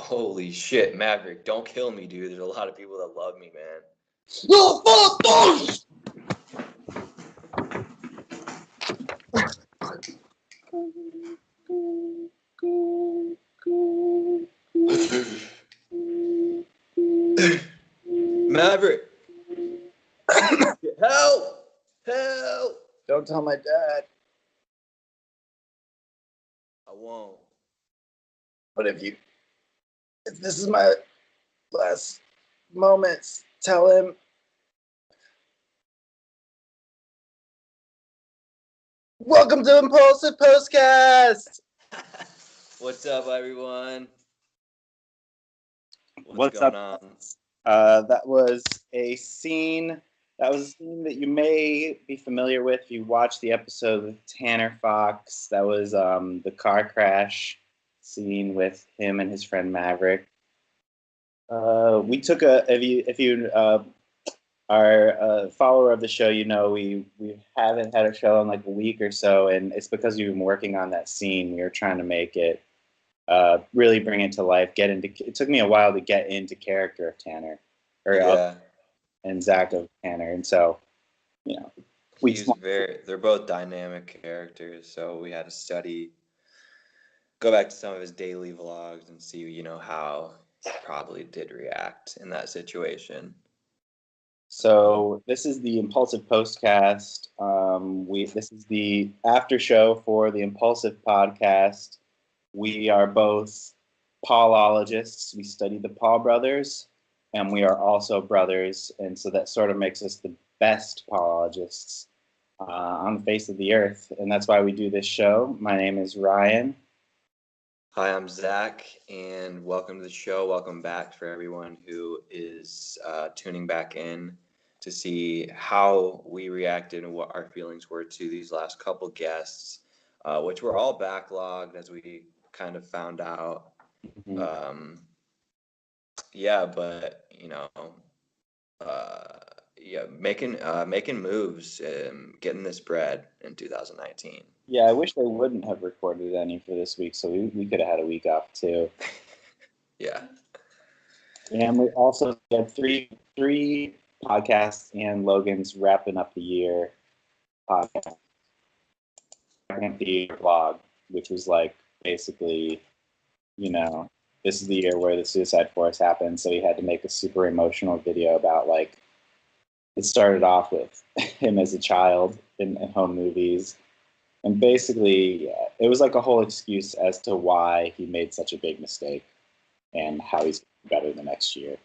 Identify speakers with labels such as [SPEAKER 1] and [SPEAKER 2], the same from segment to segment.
[SPEAKER 1] Holy shit, Maverick, don't kill me, dude. There's a lot of people that love me, man.
[SPEAKER 2] No, fuck!
[SPEAKER 1] Maverick! Help! Help!
[SPEAKER 2] Don't tell my dad.
[SPEAKER 1] I won't.
[SPEAKER 2] But if this is my last moments, tell him. Welcome to Impulsive Postcast.
[SPEAKER 1] What's up, everyone?
[SPEAKER 2] What's
[SPEAKER 1] going
[SPEAKER 2] up?
[SPEAKER 1] on?
[SPEAKER 2] That was a scene. That was a scene that you may be familiar with if you watched the episode with Tanner Fox. That was the car crash scene with him and his friend Maverick. We took if you are a follower of the show, you know we haven't had a show in like a week or so, and it's because we've been working on that scene. We were trying to make it really bring it to life. It took me a while to get into character of Tanner, and Zach of Tanner, and so
[SPEAKER 1] they're both dynamic characters, so we had to go back to some of his daily vlogs and see, how he probably did react in that situation.
[SPEAKER 2] So this is the Impulsive Postcast. This is the after show for the Impulsive podcast. We are both Paulologists. We study the Paul brothers, and we are also brothers, and so that sort of makes us the best Paulologists on the face of the earth, and that's why we do this show. My name is Ryan.
[SPEAKER 1] Hi, I'm Zach, and welcome to the show. Welcome back for everyone who is tuning back in to see how we reacted and what our feelings were to these last couple guests, which were all backlogged as we kind of found out.
[SPEAKER 2] Mm-hmm.
[SPEAKER 1] Making moves, getting this bread in 2019.
[SPEAKER 2] Yeah, I wish they wouldn't have recorded any for this week, so we could have had a week off too.
[SPEAKER 1] Yeah.
[SPEAKER 2] And we also had three podcasts, and Logan's wrapping up the year podcast, wrapping up the year vlog, which was like basically, this is the year where the Suicide Force happened, so he had to make a super emotional video about like. It started off with him as a child in home movies. And basically, it was like a whole excuse as to why he made such a big mistake and how he's better the next year.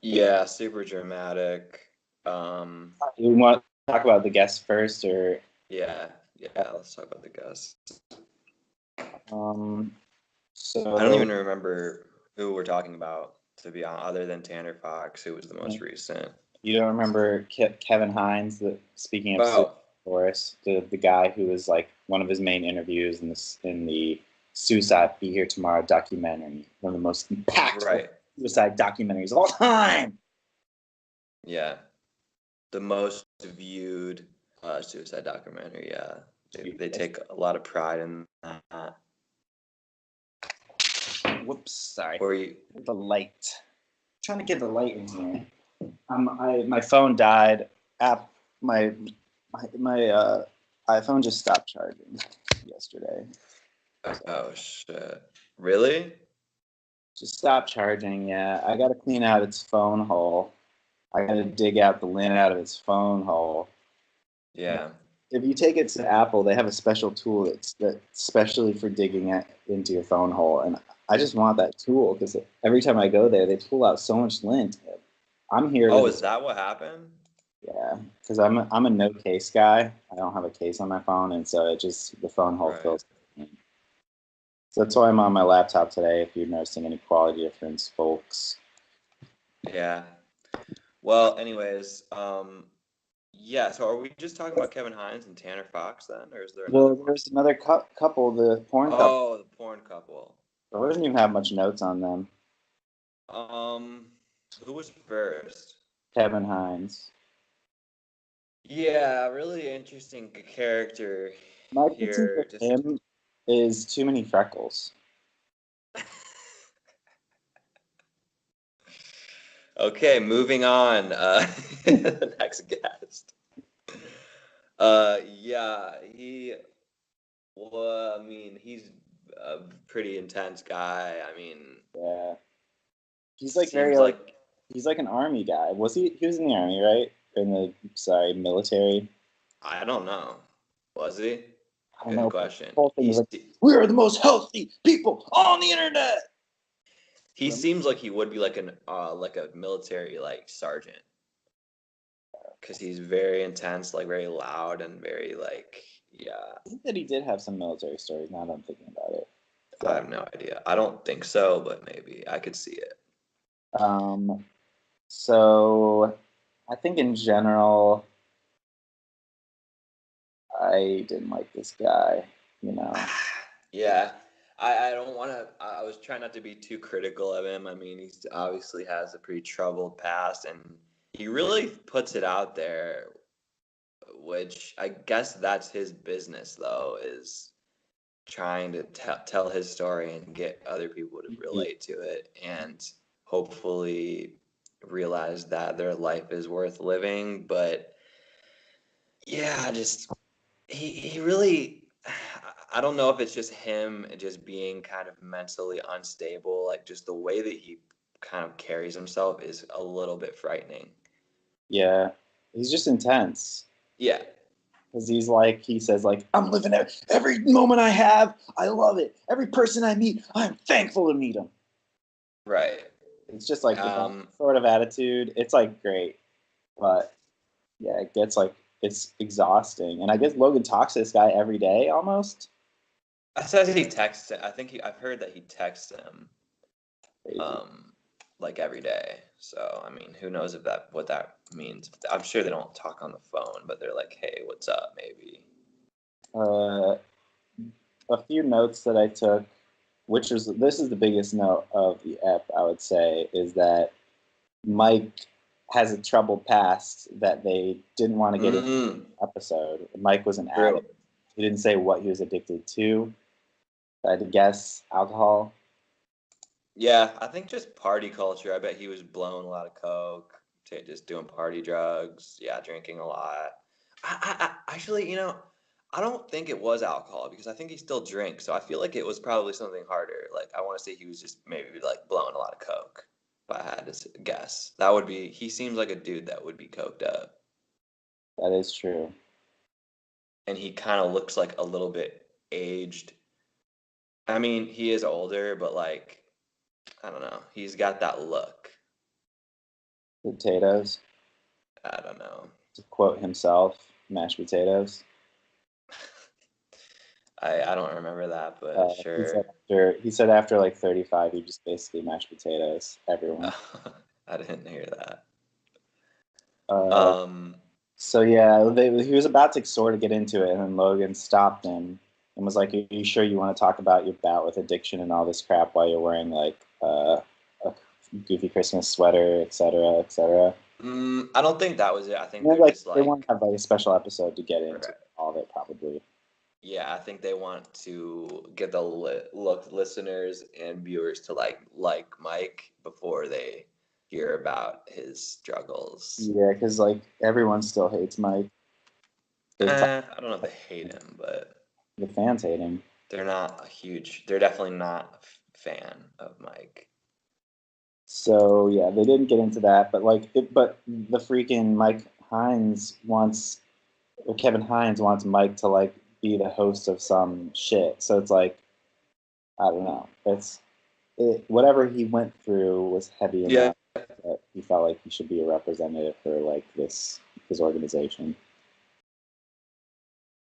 [SPEAKER 1] Yeah, super dramatic.
[SPEAKER 2] You want to talk about the guests first, or?
[SPEAKER 1] Yeah, let's talk about the guests.
[SPEAKER 2] So
[SPEAKER 1] I don't even remember who we're talking about, to be honest, other than Tanner Fox, who was the most recent.
[SPEAKER 2] You don't remember Kevin Hines, speaking of Forrest, the guy who was like one of his main interviews in the Suicide Be Here Tomorrow documentary, one of the most impactful suicide documentaries of all time.
[SPEAKER 1] Yeah, the most viewed suicide documentary. Yeah, they take a lot of pride in that.
[SPEAKER 2] Whoops, sorry.
[SPEAKER 1] The light.
[SPEAKER 2] I'm trying to get the light in here. My phone died. My iPhone just stopped charging yesterday.
[SPEAKER 1] Oh shit! Really?
[SPEAKER 2] Just stopped charging. Yeah, I got to clean out its phone hole. I got to dig out the lint out of its phone hole.
[SPEAKER 1] Yeah.
[SPEAKER 2] If you take it to Apple, they have a special tool that's specially for digging it into your phone hole, and I just want that tool because every time I go there, they pull out so much lint. I'm here.
[SPEAKER 1] Oh, is that what happened?
[SPEAKER 2] Yeah, because I'm a no case guy. I don't have a case on my phone, and so the phone hole fills. So that's why I'm on my laptop today. If you're noticing any quality difference, folks.
[SPEAKER 1] Yeah. Well, anyways, yeah. So are we just talking about Kevin Hines and Tanner Fox then, or is there another?
[SPEAKER 2] Well, there's another couple, the porn couple.
[SPEAKER 1] Oh, the porn couple.
[SPEAKER 2] I didn't even have much notes on them.
[SPEAKER 1] Who was first?
[SPEAKER 2] Kevin Hines.
[SPEAKER 1] Yeah, really interesting character.
[SPEAKER 2] My critique of him is too many freckles.
[SPEAKER 1] Okay, moving on. The next guest. Yeah, well, I mean, he's a pretty intense guy. I mean,
[SPEAKER 2] Yeah, he's like very
[SPEAKER 1] seems like,
[SPEAKER 2] he's like an army guy. Was he? He was in the army, right? In the military.
[SPEAKER 1] I don't know. Was he?
[SPEAKER 2] I don't
[SPEAKER 1] Good
[SPEAKER 2] know. But the
[SPEAKER 1] question.
[SPEAKER 2] whole thing is like, we are the most healthy people on the internet.
[SPEAKER 1] He seems like he would be like a military like sergeant, because he's very intense, like very loud and very like, yeah.
[SPEAKER 2] I think that he did have some military stories. Now that I'm thinking about it. So,
[SPEAKER 1] I have no idea. I don't think so, but maybe I could see it.
[SPEAKER 2] So I think in general, I didn't like this guy. You know.
[SPEAKER 1] Yeah. I don't want to. I was trying not to be too critical of him. I mean, he's obviously has a pretty troubled past, and he really puts it out there, which I guess that's his business, though, is trying to tell his story and get other people to relate to it, and hopefully realize that their life is worth living. But yeah, just he really, I don't know if it's just him just being kind of mentally unstable, like just the way that he kind of carries himself is a little bit frightening.
[SPEAKER 2] Yeah, he's just intense.
[SPEAKER 1] Yeah.
[SPEAKER 2] Because he says, like, I'm living every moment I have. I love it. Every person I meet, I'm thankful to meet them.
[SPEAKER 1] Right.
[SPEAKER 2] It's just like that sort of attitude. It's like great. But yeah, it gets like, it's exhausting. And I guess Logan talks to this guy every day almost.
[SPEAKER 1] I said he texts. I've heard that he texts him,
[SPEAKER 2] Crazy.
[SPEAKER 1] like every day. So I mean, who knows what that means? I'm sure they don't talk on the phone, but they're like, "Hey, what's up?" Maybe.
[SPEAKER 2] A few notes that I took, this is the biggest note of the ep, I would say, is that Mike has a troubled past that they didn't want to get into the episode. Mike was an addict. He didn't say what he was addicted to. I had to guess alcohol.
[SPEAKER 1] Yeah, I think just party culture. I bet he was blowing a lot of coke, just doing party drugs. Yeah, drinking a lot. I actually, I don't think it was alcohol, because I think he still drinks. So I feel like it was probably something harder. Like, I want to say he was just maybe like blowing a lot of coke. If I had to guess, he seems like a dude that would be coked up.
[SPEAKER 2] That is true.
[SPEAKER 1] And he kind of looks like a little bit aged. I mean, he is older, but like, I don't know. He's got that look.
[SPEAKER 2] Potatoes.
[SPEAKER 1] I don't know.
[SPEAKER 2] To quote himself, mashed potatoes.
[SPEAKER 1] I don't remember that, but sure.
[SPEAKER 2] He said after like 35, he just basically mashed potatoes. Everyone.
[SPEAKER 1] I didn't hear that.
[SPEAKER 2] So yeah, he was about to sort of get into it, and then Logan stopped him and was like, "Are you sure you want to talk about your bout with addiction and all this crap while you're wearing like a goofy Christmas sweater, etc., etc.?"
[SPEAKER 1] I don't think that was it. I think
[SPEAKER 2] like
[SPEAKER 1] just
[SPEAKER 2] they want to have like a special episode to get into all of it, probably.
[SPEAKER 1] Yeah, I think they want to get the listeners and viewers to like Mike before they hear about his struggles.
[SPEAKER 2] Yeah, because like everyone still hates Mike.
[SPEAKER 1] I don't know if they hate him, but
[SPEAKER 2] the fans hate him.
[SPEAKER 1] They're definitely not a fan of Mike.
[SPEAKER 2] So yeah, they didn't get into that, but but the freaking Kevin Hines wants Mike to like be the host of some shit. So it's like, I don't know. Whatever he went through was heavy enough that he felt like he should be a representative for like his organization.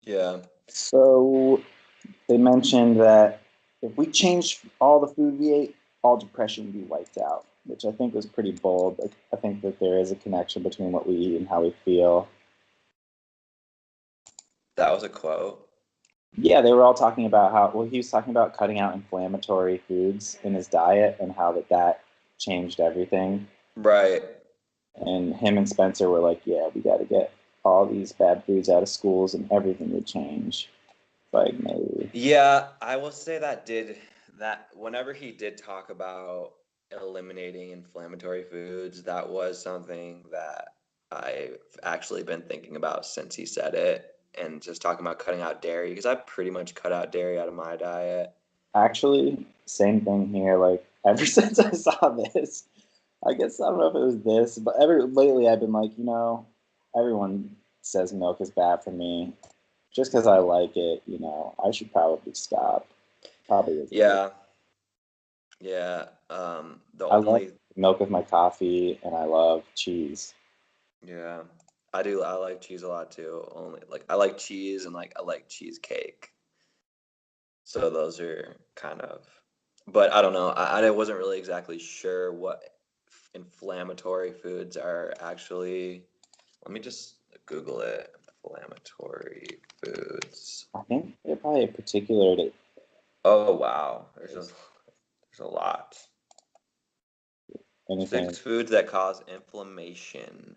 [SPEAKER 1] Yeah.
[SPEAKER 2] So they mentioned that if we changed all the food we ate, all depression would be wiped out, which I think was pretty bold. I think that there is a connection between what we eat and how we feel.
[SPEAKER 1] That was a quote.
[SPEAKER 2] Yeah, they were all talking about he was talking about cutting out inflammatory foods in his diet and how that changed everything.
[SPEAKER 1] Right.
[SPEAKER 2] And him and Spencer were like, yeah, we got to get all these bad foods out of schools and everything would change. Like, maybe.
[SPEAKER 1] Yeah, I will say that whenever he did talk about eliminating inflammatory foods, that was something that I've actually been thinking about since he said it, and just talking about cutting out dairy, because I pretty much cut out dairy out of my diet.
[SPEAKER 2] Actually, same thing here. Like, ever since I saw this, I guess I don't know if it was this, but lately I've been like, everyone says milk is bad for me. Just because I like it, I should probably stop. Probably is.
[SPEAKER 1] Yeah. Yeah. The
[SPEAKER 2] I love
[SPEAKER 1] only
[SPEAKER 2] milk with my coffee, and I love cheese.
[SPEAKER 1] Yeah, I do. I like cheese a lot too. Only like I like cheese and like I like cheesecake. So those are kind of, but I don't know. I wasn't really exactly sure what inflammatory foods are actually. Let me just Google it. Inflammatory foods.
[SPEAKER 2] I think they're probably particular to
[SPEAKER 1] Oh wow, there's a lot.
[SPEAKER 2] anything.
[SPEAKER 1] 6 foods that cause inflammation.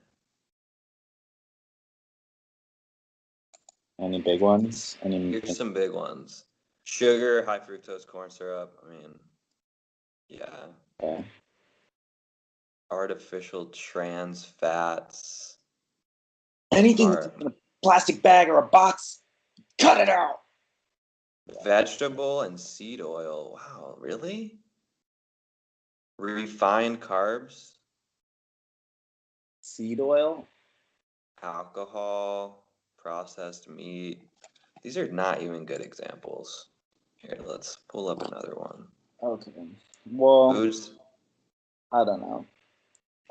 [SPEAKER 2] Any big ones?
[SPEAKER 1] Here's some big ones. Sugar, high fructose corn syrup. I mean, yeah.
[SPEAKER 2] Okay.
[SPEAKER 1] Artificial trans fats
[SPEAKER 2] Anything that's
[SPEAKER 1] are
[SPEAKER 2] in a plastic bag or a box, cut it out.
[SPEAKER 1] vegetable and seed oil. Wow, really? Refined carbs,
[SPEAKER 2] Seed oil?
[SPEAKER 1] alcohol, processed meat. These are not even good examples. Here, let's pull up another one.
[SPEAKER 2] Okay. Well,
[SPEAKER 1] Foods.
[SPEAKER 2] I don't know.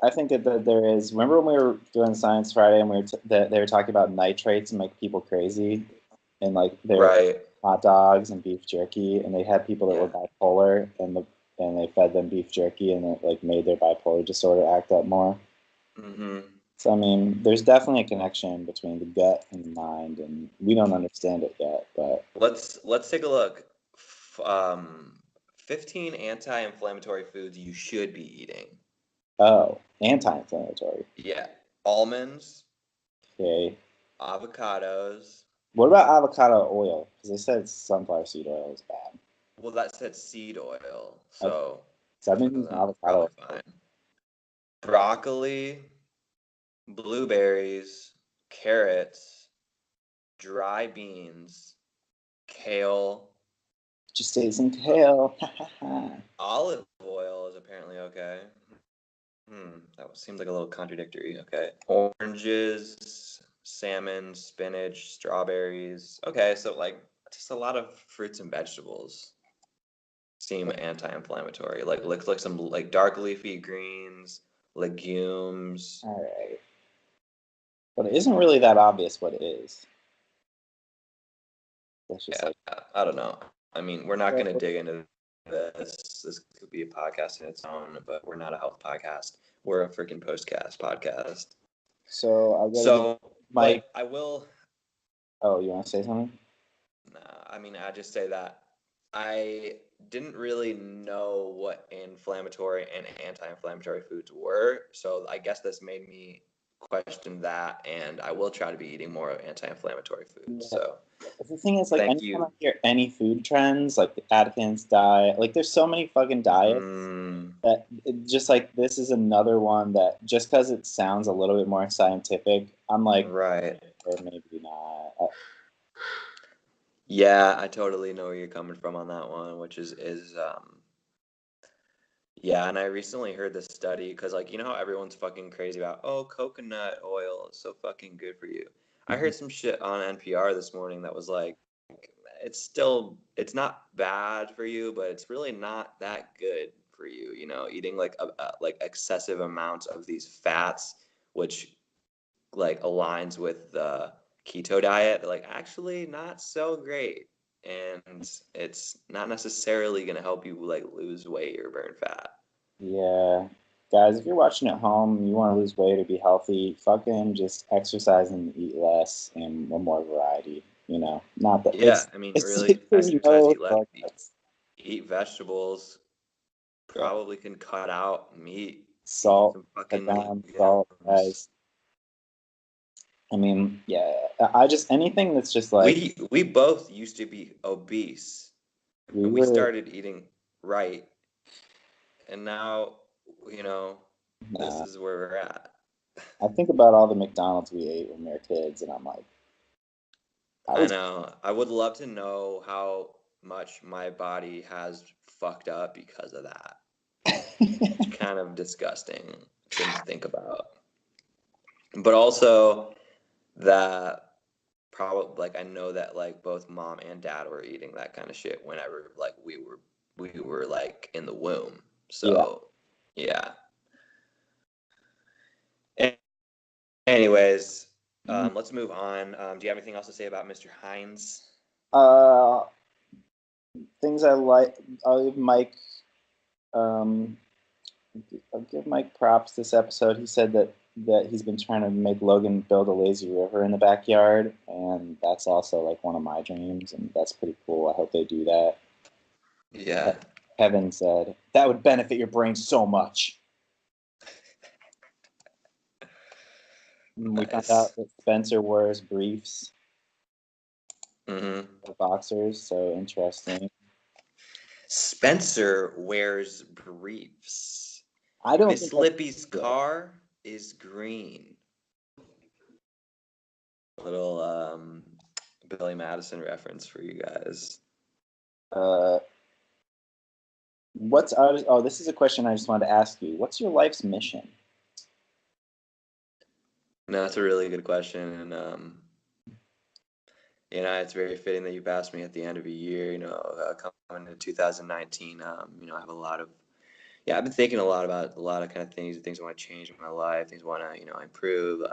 [SPEAKER 2] I think that there is. Remember when we were doing Science Friday and they were talking about nitrates and make people crazy, and like their
[SPEAKER 1] Right.
[SPEAKER 2] hot dogs and beef jerky, and they had people that were
[SPEAKER 1] Yeah.
[SPEAKER 2] bipolar, and they fed them beef jerky, and it like made their bipolar disorder act up more.
[SPEAKER 1] Mm-hmm.
[SPEAKER 2] So I mean, there's definitely a connection between the gut and the mind, and we don't understand it yet. But
[SPEAKER 1] Let's take a look. 15 anti-inflammatory foods you should be eating.
[SPEAKER 2] Anti-inflammatory.
[SPEAKER 1] Yeah. Almonds,
[SPEAKER 2] Okay.
[SPEAKER 1] avocados.
[SPEAKER 2] What about avocado oil? Because they said sunflower seed oil is bad.
[SPEAKER 1] Well, that said seed oil,
[SPEAKER 2] Okay.
[SPEAKER 1] so
[SPEAKER 2] So I've been using
[SPEAKER 1] that's
[SPEAKER 2] avocado
[SPEAKER 1] probably
[SPEAKER 2] oil.
[SPEAKER 1] fine. Broccoli, blueberries, carrots, dry beans, kale,
[SPEAKER 2] Just ate some kale.
[SPEAKER 1] olive oil is apparently okay. That seems like a little contradictory. Okay. Oranges, salmon, spinach, strawberries. Okay, so like just a lot of fruits and vegetables seem anti-inflammatory. Like some like dark leafy greens, legumes.
[SPEAKER 2] All right. But it isn't really that obvious what it is. It's just
[SPEAKER 1] Yeah,
[SPEAKER 2] like,
[SPEAKER 1] I don't know. I mean, we're not going to dig into this. This could be a podcast in its own, but we're not a health podcast. We're a freaking Postcast podcast.
[SPEAKER 2] so I gotta
[SPEAKER 1] So,
[SPEAKER 2] my.
[SPEAKER 1] but I will.
[SPEAKER 2] Oh, you want to say something?
[SPEAKER 1] Nah, I mean, I just say that I didn't really know what inflammatory and anti-inflammatory foods were, so I guess this made me question that, and I will try to be eating more anti-inflammatory foods.
[SPEAKER 2] Yeah.
[SPEAKER 1] So,
[SPEAKER 2] The thing is, like,
[SPEAKER 1] thank
[SPEAKER 2] anytime I
[SPEAKER 1] you.
[SPEAKER 2] hear any food trends, like the Atkins diet, like, there's so many fucking diets that just like this is another one that just because it sounds a little bit more scientific, I'm like,
[SPEAKER 1] Right.
[SPEAKER 2] or maybe not.
[SPEAKER 1] Yeah, I totally know where you're coming from on that one, which is yeah, and I recently heard this study because like you know how everyone's fucking crazy about coconut oil is so fucking good for you. I heard some shit on NPR this morning that was like it's not bad for you, but it's really not that good for you, you know, eating like like excessive amounts of these fats which like aligns with the keto diet. They're like actually not so great. And it's not necessarily going to help you like lose weight or burn fat.
[SPEAKER 2] Yeah. Guys, if you're watching at home and you want to lose weight or be healthy, fucking just exercise and eat less and more variety. Not that
[SPEAKER 1] Yeah, I mean, really,
[SPEAKER 2] there's
[SPEAKER 1] exercise,
[SPEAKER 2] no
[SPEAKER 1] eat less,
[SPEAKER 2] shortcuts.
[SPEAKER 1] eat vegetables.
[SPEAKER 2] Yeah.
[SPEAKER 1] Probably can cut out meat. Eat
[SPEAKER 2] Salt,
[SPEAKER 1] some
[SPEAKER 2] cut
[SPEAKER 1] fucking
[SPEAKER 2] down salt,
[SPEAKER 1] legumes.
[SPEAKER 2] guys. I mean, yeah, I just anything that's just like
[SPEAKER 1] We both used to be obese,
[SPEAKER 2] we
[SPEAKER 1] and we
[SPEAKER 2] were.
[SPEAKER 1] started eating right, and now, you know, this is where we're at.
[SPEAKER 2] I think about all the McDonald's we ate when we were kids, and I'm like,
[SPEAKER 1] I know. I would love to know how much my body has fucked up because of that. It's kind of disgusting to think about. But also that probably, like, I know that, like, both mom and dad were eating that kind of shit whenever, like, we were like in the womb. So yeah. Anyways, let's move on. Do you have anything else to say about Mr. Hines?
[SPEAKER 2] Things I like. I'll give Mike. I'll give Mike props this episode. He said that he's been trying to make Logan build a lazy river in the backyard, and that's also like one of my dreams, and that's pretty cool. I hope they do that.
[SPEAKER 1] Yeah.
[SPEAKER 2] Kevin said that would benefit your brain so much. We found out that Spencer wears briefs, boxers. So interesting.
[SPEAKER 1] Spencer wears briefs.
[SPEAKER 2] I don't.
[SPEAKER 1] Miss Lippy's car is green. Little Billy Madison reference for you guys.
[SPEAKER 2] This is a question I just wanted to ask you. What's your life's mission?
[SPEAKER 1] No, that's a really good question, and it's very fitting that you've asked me at the end of a year. Coming into 2019, I have a lot of. Yeah, I've been thinking a lot about a lot of kind of things I want to change in my life, things I want to, improve,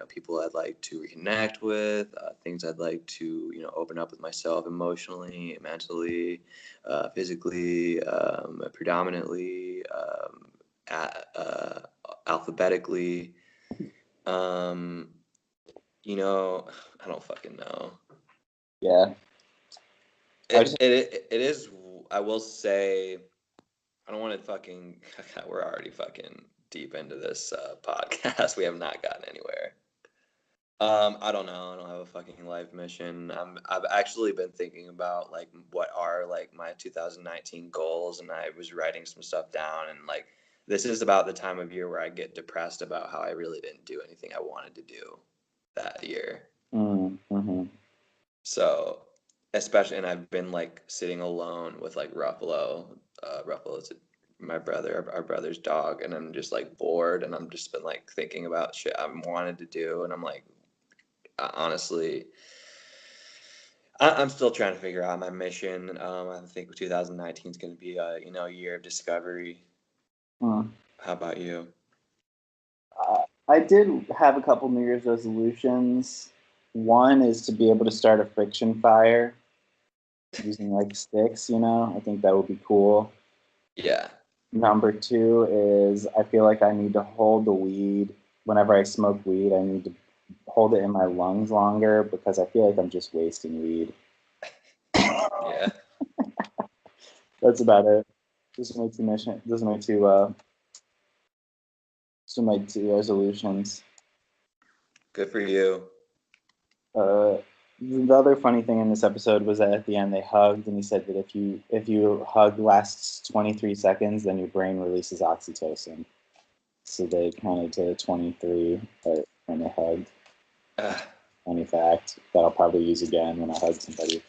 [SPEAKER 1] people I'd like to reconnect with, things I'd like to, open up with myself emotionally, mentally, physically, predominantly, alphabetically. I don't fucking know.
[SPEAKER 2] Yeah.
[SPEAKER 1] It is, I will say, I don't want to fucking. We're already fucking deep into this podcast. We have not gotten anywhere. I don't know. I don't have a fucking life mission. I've actually been thinking about like what are like my 2019 goals, and I was writing some stuff down. And like this is about the time of year where I get depressed about how I really didn't do anything I wanted to do that year.
[SPEAKER 2] Mm-hmm.
[SPEAKER 1] So, especially, and I've been like sitting alone with like Ruffalo. Ruffalo's my brother, our brother's dog, and I'm just like bored, and I'm just been like thinking about shit I wanted to do, and I'm like, honestly, I'm still trying to figure out my mission. I think 2019 is going to be a year of discovery. How about you?
[SPEAKER 2] I did have a couple New Year's resolutions. One is to be able to start a friction fire using like sticks. I think that would be cool.
[SPEAKER 1] Yeah.
[SPEAKER 2] Number 2 is I feel like I need to hold the weed. Whenever I smoke weed, I need to hold it in my lungs longer because I feel like I'm just wasting weed.
[SPEAKER 1] Yeah.
[SPEAKER 2] That's about it. Those are my two missions. Those are my two resolutions.
[SPEAKER 1] Good for you.
[SPEAKER 2] The other funny thing in this episode was that at the end they hugged, and he said that if you hug lasts 23 seconds, then your brain releases oxytocin. So they counted to 23 when they hugged. Funny fact that I'll probably use again when I hug somebody.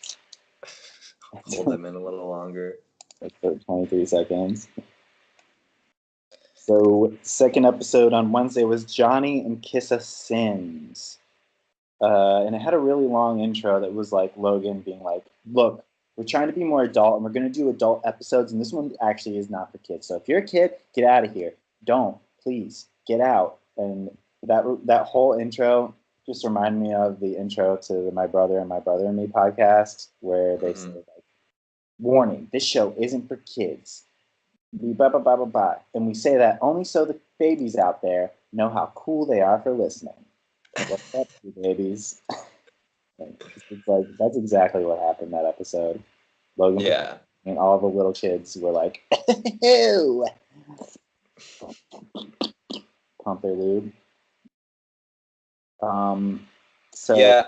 [SPEAKER 1] Hold them in a little longer.
[SPEAKER 2] For 23 seconds. So, second episode on Wednesday was Johnny and Kissa Sins. And it had a really long intro that was like Logan being like, look, we're trying to be more adult and we're going to do adult episodes. And this one actually is not for kids. So if you're a kid, get out of here. Don't. Please. Get out. And that whole intro just reminded me of the intro to My Brother and Me podcast where they say, like, warning, this show isn't for kids. Blah, blah, blah, blah, blah. And we say that only so the babies out there know how cool they are for listening. What's up, you babies? It's like that's exactly what happened that episode. Logan,
[SPEAKER 1] yeah,
[SPEAKER 2] and all the little kids were like, "Ew!" Pump their lube. So
[SPEAKER 1] yeah.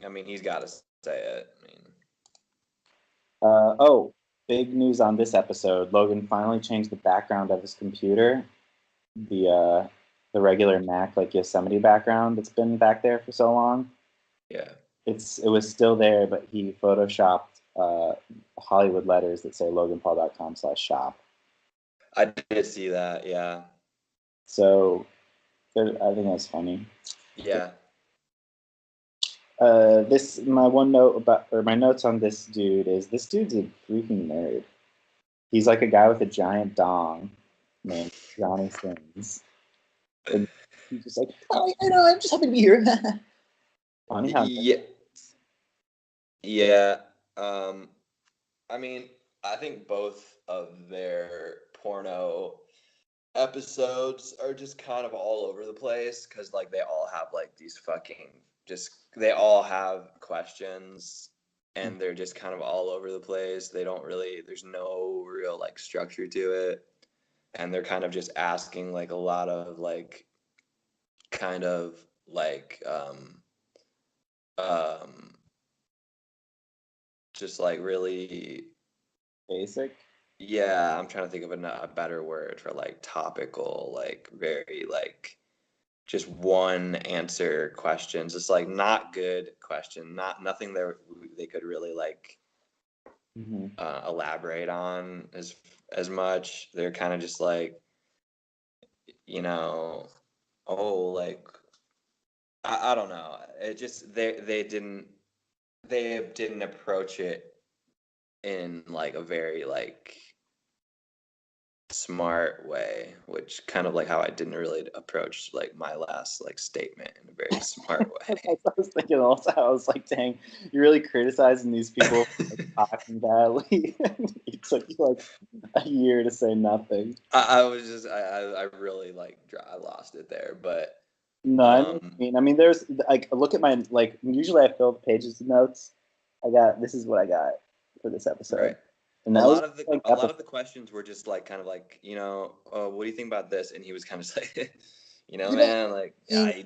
[SPEAKER 1] I mean, he's got to say it. I mean,
[SPEAKER 2] big news on this episode. Logan finally changed the background of his computer. The regular Mac, like Yosemite background that's been back there for so long.
[SPEAKER 1] Yeah.
[SPEAKER 2] It was still there, but he photoshopped Hollywood letters that say loganpaul.com/shop.
[SPEAKER 1] I did see that, yeah.
[SPEAKER 2] So I think that's funny.
[SPEAKER 1] Yeah.
[SPEAKER 2] My notes on this dude is this dude's a freaking nerd. He's like a guy with a giant dong named Johnny Sins. And he's just like, oh, I know, I'm just happy to be here. Funny how
[SPEAKER 1] yeah. I mean, I think both of their porno episodes are just kind of all over the place because like they all have like these they all have questions and they're just kind of all over the place. There's no real like structure to it, and they're kind of just asking like a lot of like kind of like just like really
[SPEAKER 2] basic.
[SPEAKER 1] Yeah, I'm trying to think of a better word for like topical, like very like just one answer questions. It's like not good question, nothing that they could really like elaborate on as much. They're kind of just like, oh, like I don't know. It just they didn't approach it in like a very like smart way, which kind of like how I didn't really approach like my last like statement in a very smart way.
[SPEAKER 2] I was thinking also, I was like, dang, you're really criticizing these people for like, talking badly. It took you like a year to say nothing.
[SPEAKER 1] I was just I really like I lost it there, but
[SPEAKER 2] no, I mean, there's like look at my like. Usually, I fill the pages of notes. This is what I got for this episode.
[SPEAKER 1] Right.
[SPEAKER 2] And
[SPEAKER 1] a lot of the questions were just like kind of like what do you think about this? And he was kind of like, man, like I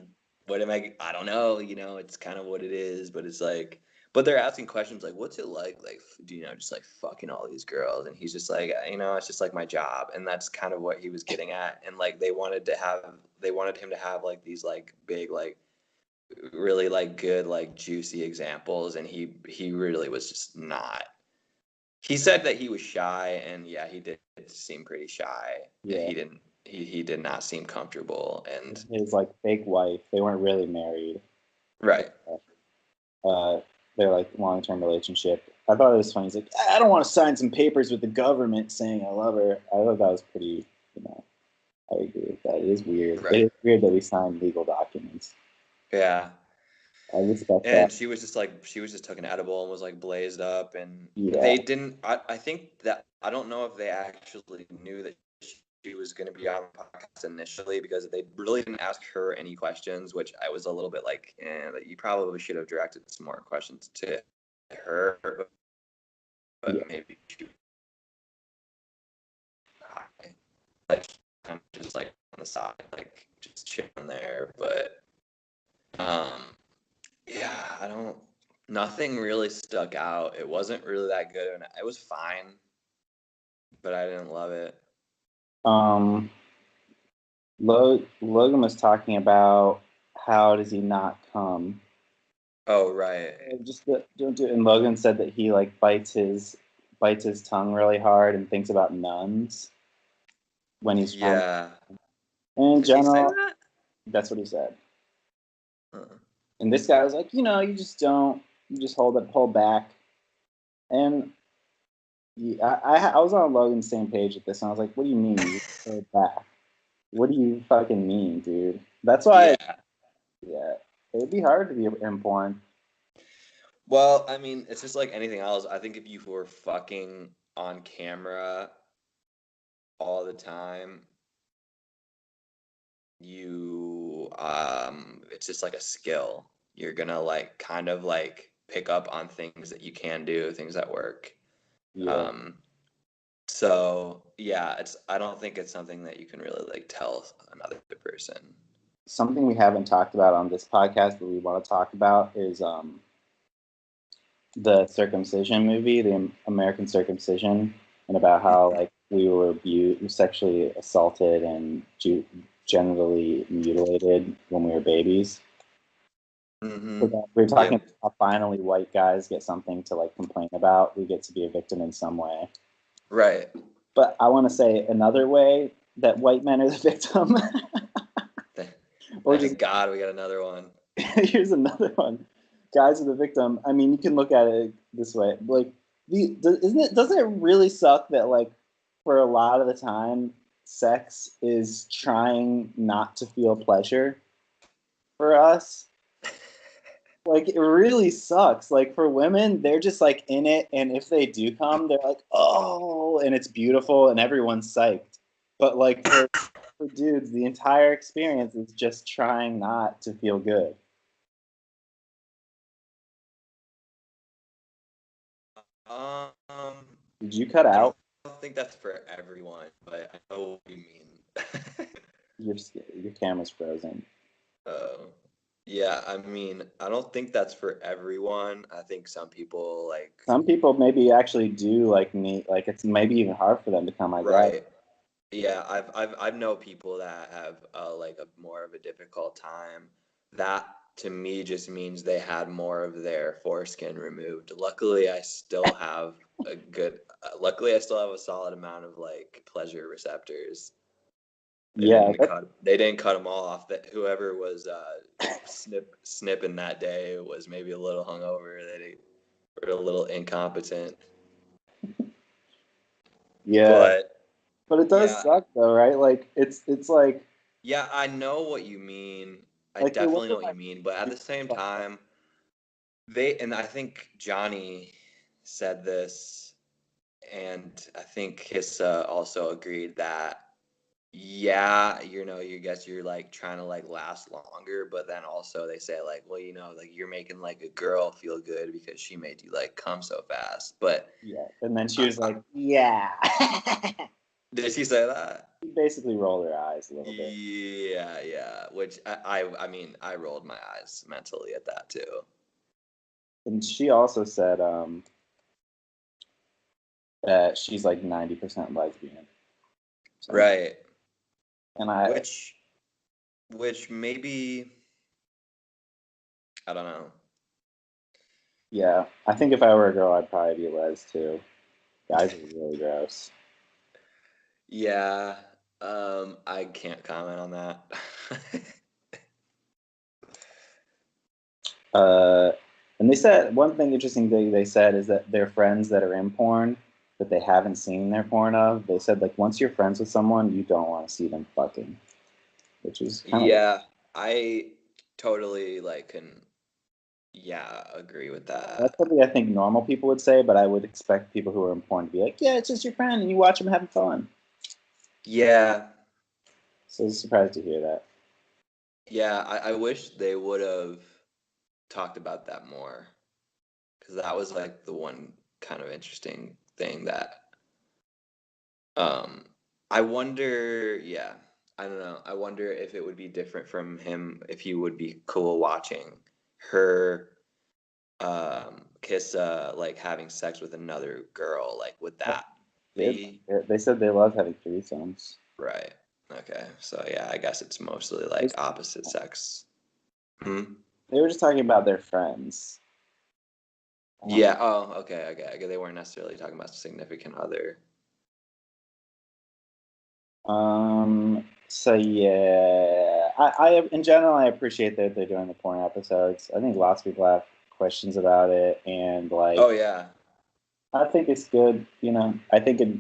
[SPEAKER 1] don't know, it's kind of what it is, but it's like, but they're asking questions like, what's it like do just like fucking all these girls? And he's just like, it's just like my job, and that's kind of what he was getting at. And like they wanted him to have like these like big like really like good like juicy examples, and he really was just not. He said that he was shy, and yeah, he did seem pretty shy.
[SPEAKER 2] Yeah.
[SPEAKER 1] He did not seem comfortable, and
[SPEAKER 2] his like fake wife, they weren't really married.
[SPEAKER 1] Right.
[SPEAKER 2] They're like long-term relationship. I thought it was funny. He's like, I don't want to sign some papers with the government saying I love her. I thought that was pretty, I agree with that. It is weird.
[SPEAKER 1] Right.
[SPEAKER 2] It is weird that we sign legal documents.
[SPEAKER 1] Yeah.
[SPEAKER 2] I respect
[SPEAKER 1] and
[SPEAKER 2] that.
[SPEAKER 1] she was just took an edible and was like blazed up, and
[SPEAKER 2] Yeah.
[SPEAKER 1] they didn't. I think that I don't know if they actually knew that she was going to be on the podcast initially, because they really didn't ask her any questions, which I was a little bit like, that you probably should have directed some more questions to her, but maybe she like kind of just like on the side, like just chilling there, but yeah, nothing really stuck out. It wasn't really that good, and it was fine, but I didn't love it.
[SPEAKER 2] Logan was talking about how does he not come?
[SPEAKER 1] Oh, right.
[SPEAKER 2] Don't do it. And Logan said that he like bites his tongue really hard and thinks about nuns when he's
[SPEAKER 1] Yeah.
[SPEAKER 2] In
[SPEAKER 1] Did
[SPEAKER 2] general,
[SPEAKER 1] he say that?
[SPEAKER 2] That's what he said. And this guy was like, you just hold back. And I was on Logan's same page with this, and I was like, what do you mean you hold back? What do you fucking mean, dude? That's why, it would be hard to be in porn.
[SPEAKER 1] Well, I mean, it's just like anything else. I think if you were fucking on camera all the time, it's just like a skill. You're gonna like kind of like pick up on things that you can do, things that work.
[SPEAKER 2] Yeah.
[SPEAKER 1] So yeah, I don't think it's something that you can really like tell another person.
[SPEAKER 2] Something we haven't talked about on this podcast that we want to talk about is the circumcision movie, the American Circumcision, and about how like we were sexually assaulted and genitally mutilated when we were babies.
[SPEAKER 1] Mm-hmm.
[SPEAKER 2] So we're talking
[SPEAKER 1] Yep.
[SPEAKER 2] about how finally white guys get something to like complain about. We get to be a victim in some way.
[SPEAKER 1] Right.
[SPEAKER 2] But I want to say another way that white men are the victim, or just
[SPEAKER 1] Thank God we got another one.
[SPEAKER 2] here's another one. Guys are the victim. I mean, you can look at it this way. Like, doesn't it really suck that like for a lot of the time, sex is trying not to feel pleasure for us? Like, it really sucks. Like, for women, they're just like in it, and if they do come, they're like, oh, and it's beautiful, and everyone's psyched. But like for dudes, the entire experience is just trying not to feel good.
[SPEAKER 1] Um,
[SPEAKER 2] Did you cut
[SPEAKER 1] I
[SPEAKER 2] out?
[SPEAKER 1] don't think that's for everyone, but I know what you mean.
[SPEAKER 2] Your camera's frozen.
[SPEAKER 1] uh, yeah, I mean, I don't think that's for everyone. I think some people like,
[SPEAKER 2] Some people maybe actually do like need like it's maybe even hard for them to come. I guess.
[SPEAKER 1] right. Yeah, I've know people that have like a more of a difficult time. That to me just means they had more of their foreskin removed. Luckily, I still have a good. Luckily, I still have a solid amount of like pleasure receptors.
[SPEAKER 2] Yeah,
[SPEAKER 1] They didn't cut them all off. That whoever was snipping that day was maybe a little hungover. They were a little incompetent.
[SPEAKER 2] yeah,
[SPEAKER 1] But
[SPEAKER 2] but it does
[SPEAKER 1] yeah,
[SPEAKER 2] suck though, right? Like it's
[SPEAKER 1] yeah, I know what you mean. I
[SPEAKER 2] like they look
[SPEAKER 1] definitely know
[SPEAKER 2] at
[SPEAKER 1] what you mean. But at the same time, and I think Johnny said this, and I think Kissa also agreed that, yeah, you guess you're like trying to like last longer, but then also they say like, well, like you're making like a girl feel good because she made you like come so fast. But
[SPEAKER 2] yeah, and then she
[SPEAKER 1] I,
[SPEAKER 2] was like, yeah.
[SPEAKER 1] did she say that?
[SPEAKER 2] She basically rolled her eyes a little bit,
[SPEAKER 1] Yeah, yeah. Which I mean, I rolled my eyes mentally at that too.
[SPEAKER 2] and she also said that she's like 90% lesbian. So,
[SPEAKER 1] Right.
[SPEAKER 2] and I
[SPEAKER 1] Which which maybe I don't know.
[SPEAKER 2] yeah, I think if I were a girl, I'd probably be les too. Guys are really gross.
[SPEAKER 1] Yeah. I can't comment on that.
[SPEAKER 2] Uh, and they said one thing interesting thing they said is that their friends that are in porn that they haven't seen their porn of, they said like once you're friends with someone, you don't want to see them fucking, which is kind of
[SPEAKER 1] Yeah, I totally like can agree with
[SPEAKER 2] that's
[SPEAKER 1] that.
[SPEAKER 2] something I think normal people would say, but I would expect people who are in porn to be like, yeah, it's just your friend and you watch them having fun.
[SPEAKER 1] Yeah.
[SPEAKER 2] So I was surprised to hear that.
[SPEAKER 1] Yeah, I wish they would have talked about that more, because that was like the one kind of interesting thing that Um, I wonder, yeah, I don't know. I wonder if it would be different from him, if he would be cool watching her kiss like having sex with another girl. Like, would that be
[SPEAKER 2] They said they love having threesomes.
[SPEAKER 1] right? Okay. So yeah, I guess it's mostly like opposite sex. Hmm?
[SPEAKER 2] They were just talking about their friends.
[SPEAKER 1] Yeah. Oh, okay, okay. They weren't necessarily talking about significant other.
[SPEAKER 2] So yeah, I in general I appreciate that they're doing the porn episodes. I think lots of people have questions about it, and
[SPEAKER 1] Oh
[SPEAKER 2] like
[SPEAKER 1] yeah.
[SPEAKER 2] I think it's good. You know, I think it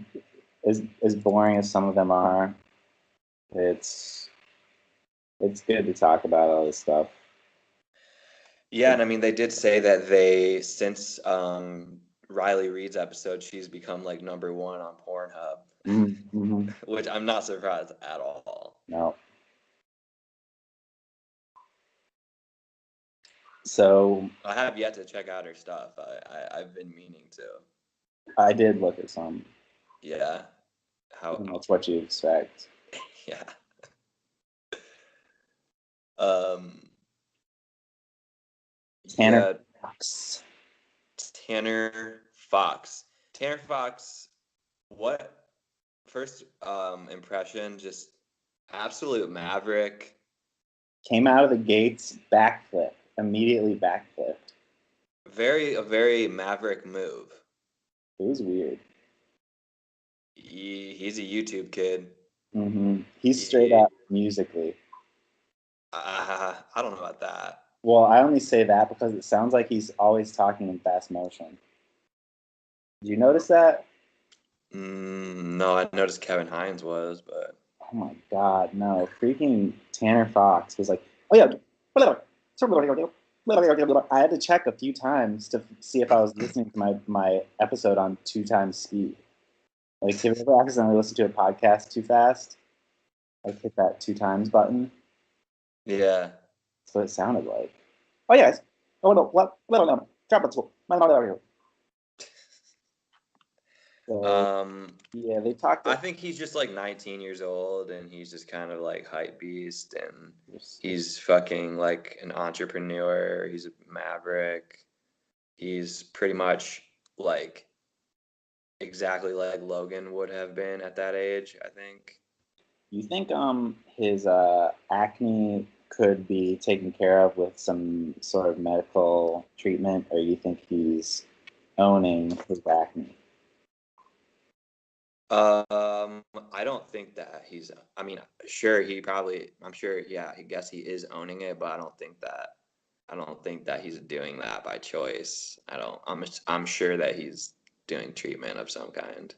[SPEAKER 2] is as boring as some of them are. It's it's good to talk about all this stuff.
[SPEAKER 1] Yeah, and I mean, they did say that since Riley Reid's episode, she's become like #1 on Pornhub,
[SPEAKER 2] Mm-hmm.
[SPEAKER 1] which I'm not surprised at all.
[SPEAKER 2] No, so
[SPEAKER 1] I have yet to check out her stuff. I've been meaning to.
[SPEAKER 2] I did look at some.
[SPEAKER 1] Yeah. How?
[SPEAKER 2] And that's what you expect.
[SPEAKER 1] Yeah. Um.
[SPEAKER 2] Tanner
[SPEAKER 1] Yeah.
[SPEAKER 2] Fox.
[SPEAKER 1] Tanner Fox. Tanner Fox, what first impression? Just absolute maverick.
[SPEAKER 2] Came out of the gates, backflip, immediately backflipped.
[SPEAKER 1] A very maverick move.
[SPEAKER 2] It was weird.
[SPEAKER 1] He's a YouTube kid.
[SPEAKER 2] Mm-hmm. He's straight up musically.
[SPEAKER 1] I don't know about that.
[SPEAKER 2] Well, I only say that because it sounds like he's always talking in fast motion. Did you notice that?
[SPEAKER 1] No, I noticed Kevin Hines was, but
[SPEAKER 2] Oh my God, no! Freaking Tanner Fox was like, oh yeah, I had to check a few times to see if I was listening to my episode on 2x speed. Like, if you ever accidentally listen to a podcast too fast, like hit that 2x button.
[SPEAKER 1] yeah.
[SPEAKER 2] So it sounded like. Oh yes. Oh no. What? So, yeah, they talked.
[SPEAKER 1] I think he's just like 19 years old, and he's just kind of like hype beast, and he's fucking like an entrepreneur. He's a maverick. He's pretty much like exactly like Logan would have been at that age, I think.
[SPEAKER 2] You think his acne could be taken care of with some sort of medical treatment, or you think he's owning his acne?
[SPEAKER 1] I don't think that he's. I mean, sure, he probably. I'm sure. Yeah, I guess he is owning it, but I don't think that. I don't think that he's doing that by choice. I don't. I'm sure that he's doing treatment of some kind.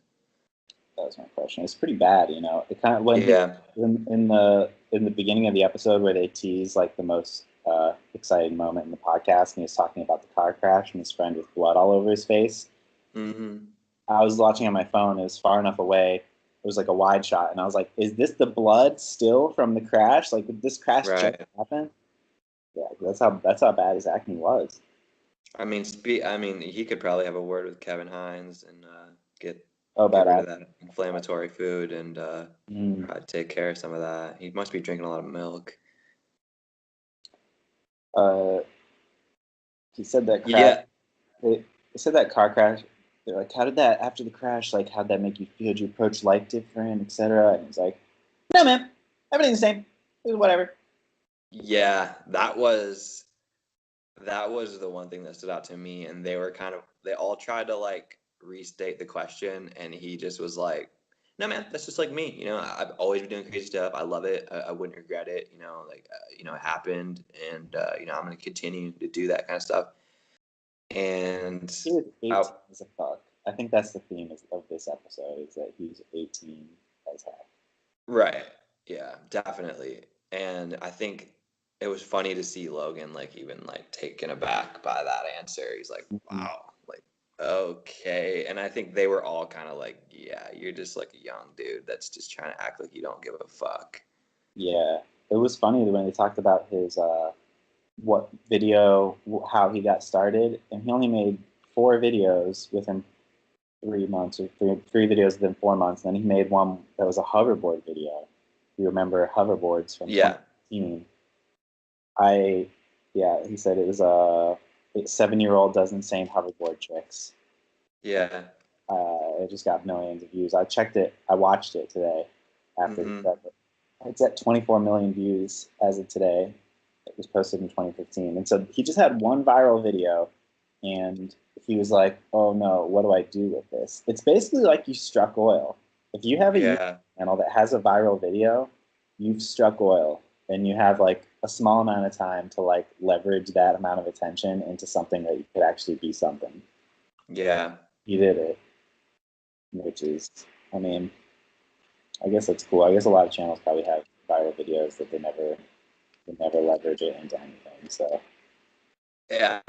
[SPEAKER 2] That was my question. It's pretty bad, you know. It kind of when
[SPEAKER 1] Yeah.
[SPEAKER 2] in the beginning of the episode where they tease like the most exciting moment in the podcast, and he was talking about the car crash and his friend with blood all over his face.
[SPEAKER 1] Mm-hmm.
[SPEAKER 2] I was watching on my phone. It was far enough away. It was like a wide shot, and I was like, "Is this the blood still from the crash? Like, did this crash just happen?" Yeah, that's how bad his acne was.
[SPEAKER 1] I mean, he could probably have a word with Kevin Hines and get
[SPEAKER 2] About
[SPEAKER 1] rid
[SPEAKER 2] acne.
[SPEAKER 1] of that inflammatory food and probably take care of some of that. He must be drinking a lot of milk.
[SPEAKER 2] He said that crash.
[SPEAKER 1] Yeah.
[SPEAKER 2] They said that car crash. They're like, "How did that after the crash? Like, how'd that make you feel? Did you approach life different, etc.?" And he's like, "No, man, everything's the same. It was whatever."
[SPEAKER 1] Yeah, that was the one thing that stood out to me, and they all tried to like restate the question, and he just was like, no man, that's just like me, you know, I've always been doing crazy stuff, I love it, I wouldn't regret it, you know, like you know, it happened, and you know, I'm going to continue to do that kind of stuff. And
[SPEAKER 2] he was 18 as a fuck. I think that's the theme of this episode, is that he's 18 as heck.
[SPEAKER 1] Right, yeah, definitely. And I think it was funny to see Logan like even like taken aback by that answer. He's like, wow, like, okay. And I think they were all kind of like, yeah, you're just like a young dude that's just trying to act like you don't give a fuck.
[SPEAKER 2] Yeah, it was funny when they talked about his what video, how he got started, and he only made 4 videos within 3 months, or three videos within 4 months. And then he made one that was a hoverboard video. You remember hoverboards from 2015? He said it was a 7-year-old does insane hoverboard tricks.
[SPEAKER 1] Yeah.
[SPEAKER 2] It just got millions of views. I checked it. I watched it today after he said it. It's at 24 million views as of today. It was posted in 2015. And so he just had one viral video, and he was like, oh no, what do I do with this? It's basically like you struck oil. If you have a YouTube channel that has a viral video, you've struck oil, and you have like a small amount of time to like leverage that amount of attention into something that could actually be something.
[SPEAKER 1] Yeah.
[SPEAKER 2] He did it, which is, I mean, I guess that's cool. I guess a lot of channels probably have viral videos that they never leverage it into anything. So
[SPEAKER 1] Yeah,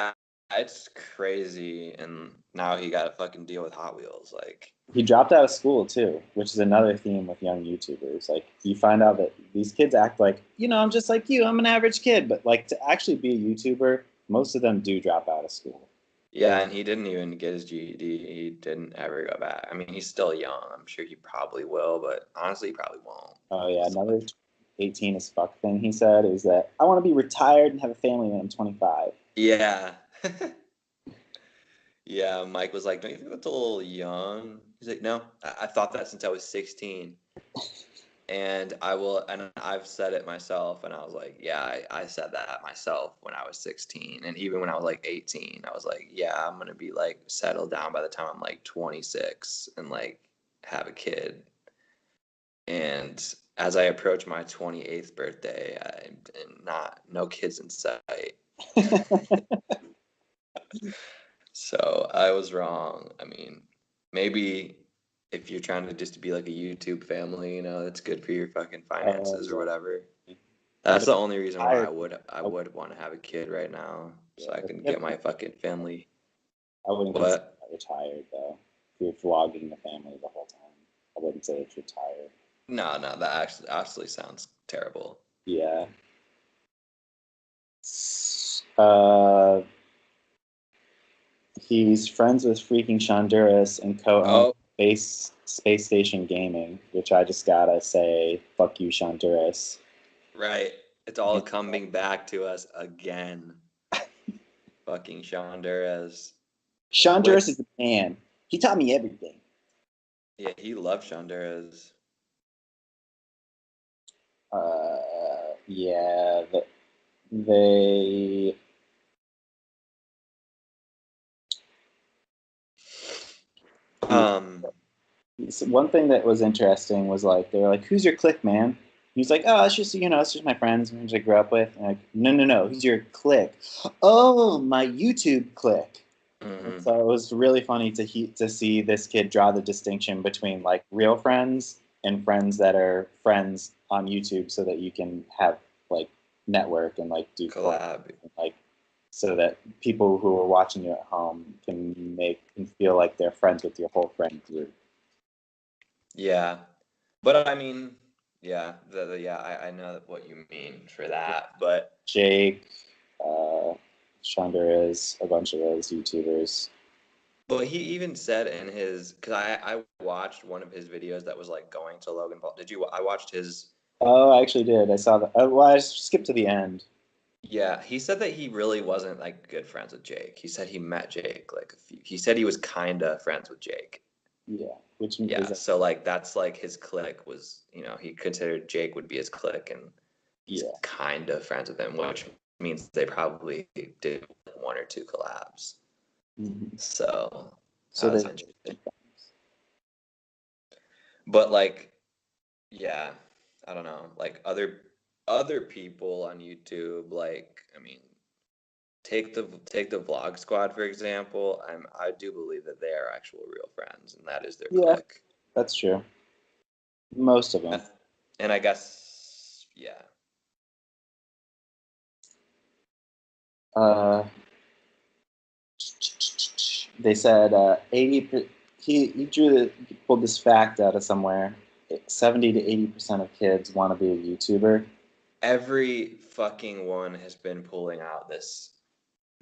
[SPEAKER 1] it's crazy. And now he got to fucking deal with Hot Wheels. Like,
[SPEAKER 2] he dropped out of school too, which is another theme with young YouTubers. Like, you find out that these kids act like, you know, I'm just like you, I'm an average kid, but like to actually be a YouTuber, most of them do drop out of school.
[SPEAKER 1] Yeah, and he didn't even get his GED. He didn't ever go back. I mean, he's still young. I'm sure he probably will, but honestly, he probably won't.
[SPEAKER 2] Oh yeah, another 18 as fuck thing he said is that I want to be retired and have a family when I'm 25.
[SPEAKER 1] Yeah. Yeah, Mike was like, "Don't you think that's a little young?" He's like, "No, I thought that since I was 16." And I've said it myself, and I was like, yeah, I said that myself when I was 16. And even when I was like 18, I was like, yeah, I'm going to be like settled down by the time I'm like 26 and like have a kid. And as I approach my 28th birthday, no kids in sight. So I was wrong. I mean, maybe if you're trying to just be like a YouTube family, you know, it's good for your fucking finances or whatever. That's the only reason why I would want to have a kid right now, so I can get my fucking family.
[SPEAKER 2] I wouldn't consider
[SPEAKER 1] What?
[SPEAKER 2] that retired though. If you're vlogging the family the whole time, I wouldn't say it's retired.
[SPEAKER 1] No, that actually sounds terrible.
[SPEAKER 2] Yeah. He's friends with freaking Shonduras and co-owns Space Station Gaming, which I just gotta say, fuck you, Shonduras.
[SPEAKER 1] Right. It's all coming back to us again. Fucking Shonduras.
[SPEAKER 2] Shonduras is the man. He taught me everything.
[SPEAKER 1] Yeah, he loved Shonduras.
[SPEAKER 2] Yeah, they. One thing that was interesting was like they were like, "Who's your clique, man?" He's like, "Oh, it's just it's just my friends who I grew up with." And like, no, who's your clique? Oh, my YouTube clique.
[SPEAKER 1] Mm-hmm.
[SPEAKER 2] So it was really funny to see this kid draw the distinction between like real friends and friends that are friends on YouTube, so that you can have like network and like do
[SPEAKER 1] Collab,
[SPEAKER 2] like so that people who are watching you at home can feel like they're friends with your whole friend group.
[SPEAKER 1] Yeah, but I mean, yeah, I know what you mean for that, but
[SPEAKER 2] Jake, Chandra is a bunch of those YouTubers.
[SPEAKER 1] But he even said in his, because I watched one of his videos that was like going to Logan Paul. Did you? I watched his.
[SPEAKER 2] Oh, I actually did. I saw that. Well, I skipped to the end.
[SPEAKER 1] Yeah, he said that he really wasn't like good friends with Jake. He said he met Jake like a few. He said he was kind of friends with Jake.
[SPEAKER 2] Yeah, which
[SPEAKER 1] Yeah,
[SPEAKER 2] is
[SPEAKER 1] so like that's like his clique was, he considered Jake would be his clique, and he's kind of friends with him, which means they probably did one or two collabs.
[SPEAKER 2] Mm-hmm.
[SPEAKER 1] So
[SPEAKER 2] So
[SPEAKER 1] that was interesting. But like, yeah, I don't know. Like other people on YouTube, like I mean, take the Vlog Squad for example. I do believe that they are actual real friends, and that is their clique.
[SPEAKER 2] That's true. Most of them.
[SPEAKER 1] And I guess, yeah.
[SPEAKER 2] They said 80. He pulled this fact out of somewhere. 70 to 80% of kids want to be a YouTuber.
[SPEAKER 1] Every fucking one has been pulling out this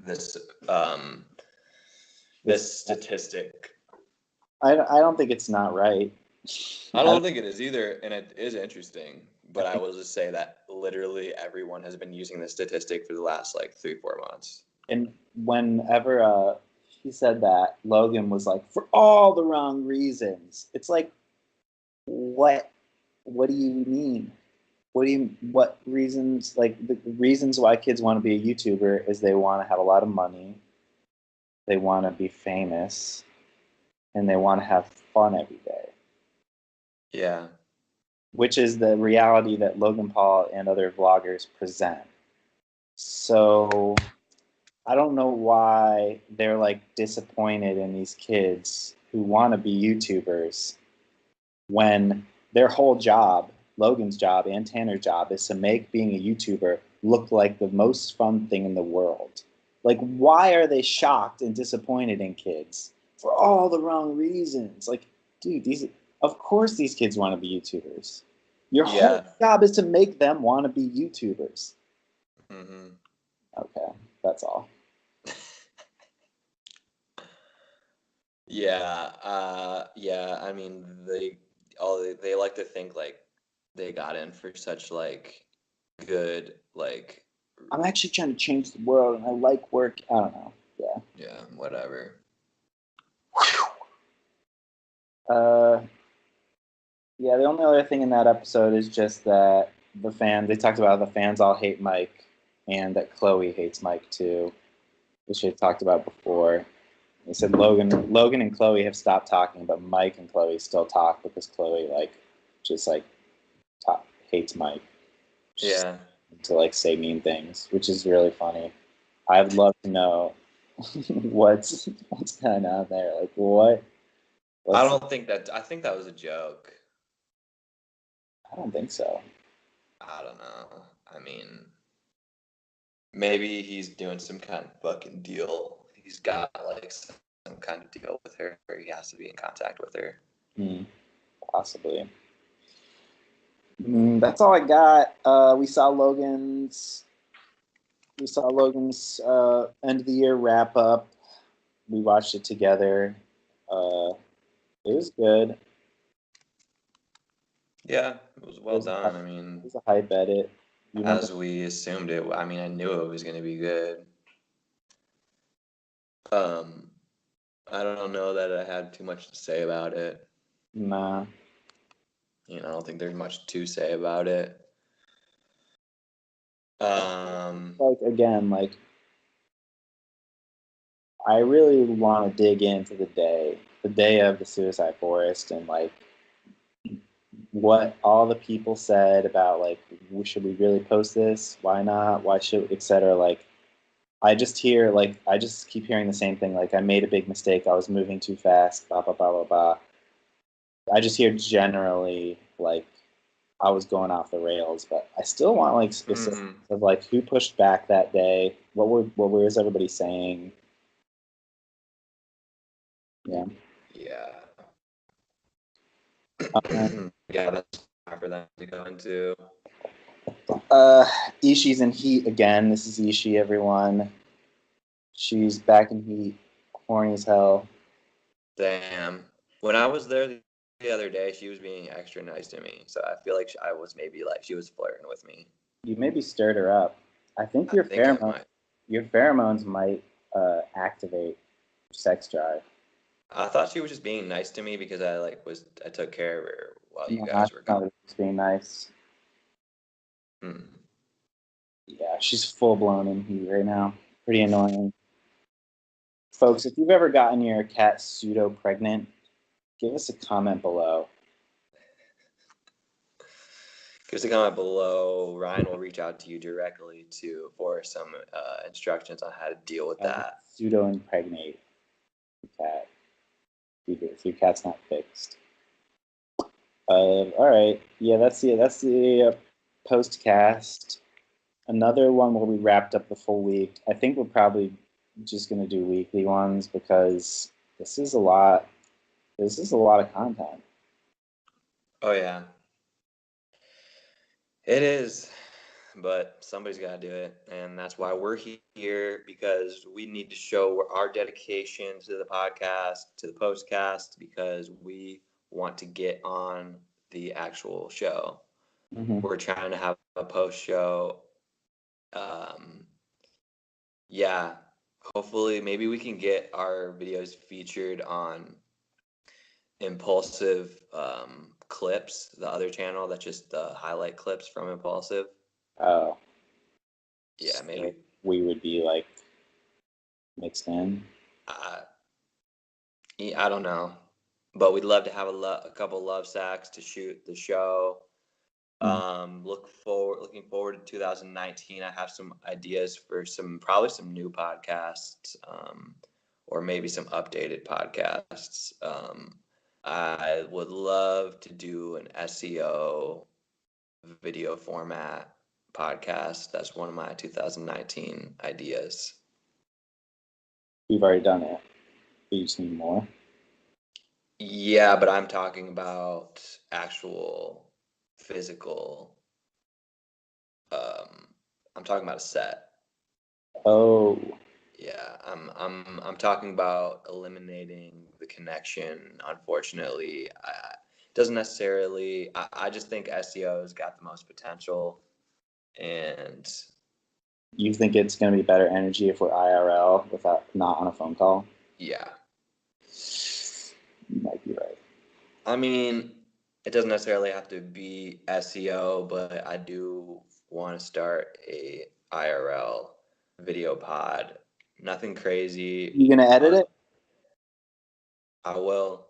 [SPEAKER 1] statistic.
[SPEAKER 2] I don't think it's not right.
[SPEAKER 1] I don't think it is either, and it is interesting. But I will just say that literally everyone has been using this statistic for the last like 3-4 months.
[SPEAKER 2] And whenever he said that, Logan was like, "For all the wrong reasons." It's like, what? What do you mean? What reasons? Like the reasons why kids want to be a YouTuber is they want to have a lot of money, they want to be famous, and they want to have fun every day.
[SPEAKER 1] Yeah.
[SPEAKER 2] Which is the reality that Logan Paul and other vloggers present. So I don't know why they're like disappointed in these kids who want to be YouTubers when their whole job, Logan's job and Tanner's job, is to make being a YouTuber look like the most fun thing in the world. Like, why are they shocked and disappointed in kids for all the wrong reasons? Like, dude, of course these kids want to be YouTubers. Your whole job is to make them want to be YouTubers.
[SPEAKER 1] Mm-hmm.
[SPEAKER 2] Okay, that's all.
[SPEAKER 1] Yeah. I mean, they like to think like they got in for such like good like.
[SPEAKER 2] I'm actually trying to change the world, and I like work. I don't know. Yeah.
[SPEAKER 1] Yeah. Whatever.
[SPEAKER 2] Yeah, the only other thing in that episode is just that they talked about how the fans all hate Mike and that Chloe hates Mike too, which they talked about before. They said Logan and Chloe have stopped talking, but Mike and Chloe still talk because Chloe hates Mike.
[SPEAKER 1] Yeah.
[SPEAKER 2] To say mean things, which is really funny. I'd love to know what's going on there. Like what?
[SPEAKER 1] I think that was a joke.
[SPEAKER 2] I don't think so.
[SPEAKER 1] I don't know. I mean, maybe he's doing some kind of fucking deal. He's got some kind of deal with her where he has to be in contact with her.
[SPEAKER 2] Possibly. That's all I got. We saw Logan's end of the year wrap up. We watched it together. It was good.
[SPEAKER 1] Yeah, it was well done. I mean,
[SPEAKER 2] it was a hype edit.
[SPEAKER 1] As we assumed it. I mean, I knew it was going to be good. I don't know that I had too much to say about it.
[SPEAKER 2] Nah.
[SPEAKER 1] I don't think there's much to say about it.
[SPEAKER 2] I really want to dig into the day of the Suicide Forest, and what all the people said about should we really post this? Why not? Why should, etc. I just keep hearing the same thing. I made a big mistake. I was moving too fast. Blah blah blah blah blah. I just hear generally I was going off the rails, but I still want specifics of who pushed back that day. What was everybody saying? Yeah.
[SPEAKER 1] Yeah. Yeah, that's hard for them to go into.
[SPEAKER 2] Ishii's in heat again. This is Ishii, everyone. She's back in heat, horny as hell.
[SPEAKER 1] Damn. When I was there the other day, she was being extra nice to me, so I feel like I was maybe she was flirting with me.
[SPEAKER 2] You maybe stirred her up. I think your pheromones might activate sex drive.
[SPEAKER 1] I thought she was just being nice to me because I took care of her while you guys were gone.
[SPEAKER 2] Just being nice.
[SPEAKER 1] Hmm.
[SPEAKER 2] Yeah, she's full blown in heat right now. Pretty annoying. Folks, if you've ever gotten your cat pseudo pregnant, give us a comment below.
[SPEAKER 1] Give us a comment below. Ryan will reach out to you directly for some instructions on how to deal with that.
[SPEAKER 2] Pseudo impregnate your cat. If your cat's not fixed. All right. Yeah, that's the postcast. Another one where we wrapped up the full week. I think we're probably just gonna do weekly ones because this is a lot. This is a lot of content.
[SPEAKER 1] Oh yeah, it is. But somebody's got to do it, and that's why we're here, because we need to show our dedication to the podcast, to the postcast, because we want to get on the actual show. We're trying to have a post show. Yeah, hopefully maybe we can get our videos featured on Impulsive clips, the other channel that's just the highlight clips from Impulsive.
[SPEAKER 2] Oh.
[SPEAKER 1] Yeah, maybe.
[SPEAKER 2] So we would be mixed in.
[SPEAKER 1] I don't know, but we'd love to have a couple love sacks to shoot the show. Looking forward to 2019. I have some ideas for probably some new podcasts, or maybe some updated podcasts. I would love to do an SEO video format podcast. That's one of my 2019 ideas.
[SPEAKER 2] We've already done it. But you just need more.
[SPEAKER 1] Yeah, but I'm talking about actual physical. I'm talking about a set.
[SPEAKER 2] Oh.
[SPEAKER 1] Yeah, I'm talking about eliminating the connection. Unfortunately, doesn't necessarily. I just think SEO's got the most potential, and
[SPEAKER 2] you think it's going to be better energy if we're IRL not on a phone call?
[SPEAKER 1] Yeah.
[SPEAKER 2] You might be right.
[SPEAKER 1] I mean, it doesn't necessarily have to be SEO, but I do want to start a IRL video pod. Nothing crazy.
[SPEAKER 2] You gonna edit it?
[SPEAKER 1] I will.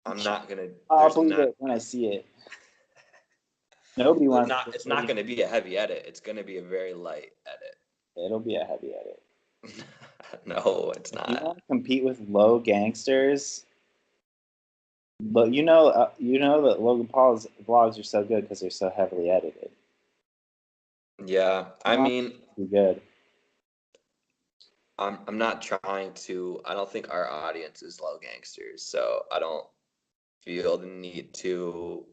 [SPEAKER 1] I'm not gonna.
[SPEAKER 2] I'll believe it when I see it. Nobody wants.
[SPEAKER 1] It's not gonna be a heavy edit. It's gonna be a very light edit.
[SPEAKER 2] It'll be a heavy edit.
[SPEAKER 1] No, it's not.
[SPEAKER 2] If you want to compete with low gangsters, but you know that Logan Paul's vlogs are so good because they're so heavily edited.
[SPEAKER 1] Yeah, I mean,
[SPEAKER 2] good.
[SPEAKER 1] I'm not trying to. I don't think our audience is low gangsters, so I don't feel the need to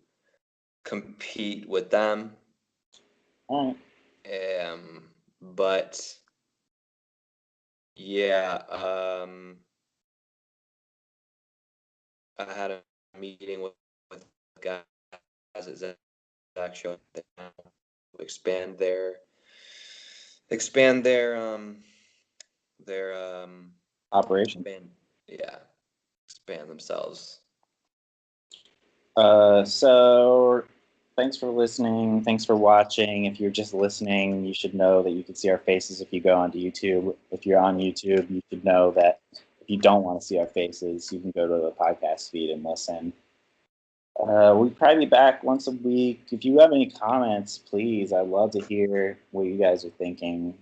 [SPEAKER 1] compete with them.
[SPEAKER 2] All right.
[SPEAKER 1] But yeah, I had a meeting with guys at Zach Show to expand their
[SPEAKER 2] Operation.
[SPEAKER 1] Expand themselves.
[SPEAKER 2] So thanks for listening. Thanks for watching. If you're just listening, you should know that you can see our faces if you go onto YouTube. If you're on YouTube, you should know that if you don't want to see our faces, you can go to the podcast feed and listen. We'll probably be back once a week. If you have any comments, please, I'd love to hear what you guys are thinking.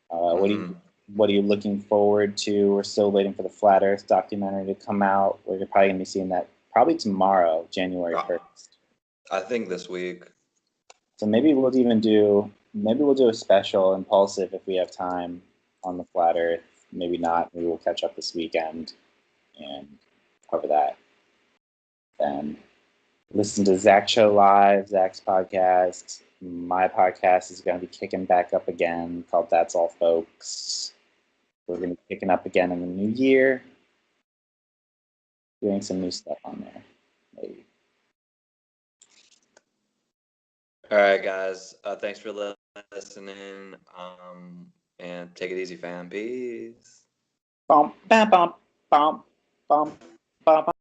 [SPEAKER 2] What are you looking forward to? We're still waiting for the Flat Earth documentary to come out. We're probably gonna be seeing that probably tomorrow, January 1st.
[SPEAKER 1] I think this week.
[SPEAKER 2] So maybe we'll do a special Impulsive if we have time on the Flat Earth. Maybe not. Maybe we'll catch up this weekend and cover that. Then listen to Zach Show Live, Zach's podcast. My podcast is going to be kicking back up again, called That's All Folks. We're going to be picking up again in the new year. Doing some new stuff on there, maybe.
[SPEAKER 1] All right, guys. Thanks for listening. And take it easy, fam. Peace.
[SPEAKER 2] Bum, bam, bum, bum, bum, bum, bum.